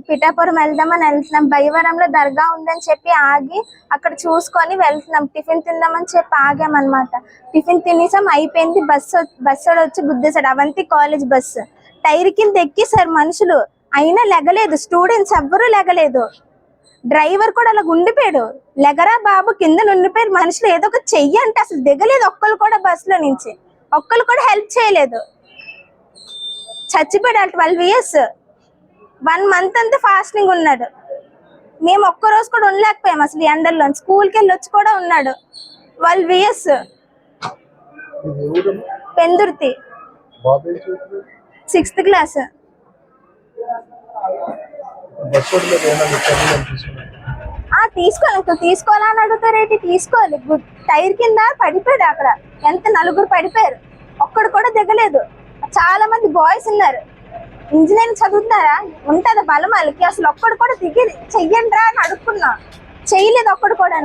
పిఠాపురం వెళ్దామని వెళ్తున్నాం. భైవరంలో దర్గా ఉందని చెప్పి ఆగి అక్కడ చూసుకొని వెళ్తున్నాం. టిఫిన్ తిందామని చెప్పి ఆగామన్నమాట. టిఫిన్ తినేసాం, అయిపోయింది. బస్సు వచ్చి గుద్దేశాడు. Avanti college bus. టైర్ కింద ఎక్కేసారు మనుషులు, అయినా లెగలేదు. స్టూడెంట్స్ ఎవ్వరూ లెగలేదు. డ్రైవర్ కూడా అలా ఉండిపోయాడు. లెగరా బాబు, కింద ఉండిపోయారు మనుషులు. ఏదో ఒక చెయ్యి అంటే అసలు దిగలేదు ఒక్కరు కూడా. బస్సులో నుంచి ఒక్కరు కూడా హెల్ప్ చేయలేదు. చచ్చిపోయాడు. 12 years, 1 month అంతా ఫాస్టింగ్ ఉన్నాడు. మేము ఒక్క రోజు కూడా ఉండలేకపోయాం అసలు ఎండల్లో. స్కూల్కి వెళ్ళి వచ్చి కూడా ఉన్నాడు. 12 years. Pendurthi, 6th class. తీసుకోవాలని అడుగుతారేంటి? తీసుకోవాలి. టైర్ కింద పడిపోయాడు. అక్కడ ఎంత 4 పడిపోయారు, ఒక్కడు కూడా దిగలేదు. చాలా మంది బాయ్స్ ఉన్నారు. ఇంజనీరింగ్ చదువుతున్నారా? ఉంటుందా బలం వాళ్ళకి? అసలు ఒక్కడు కూడా దిగి చెయ్యండి రా అని అడుక్కున్నా, చెయ్యలేదు ఒక్కడు కూడా.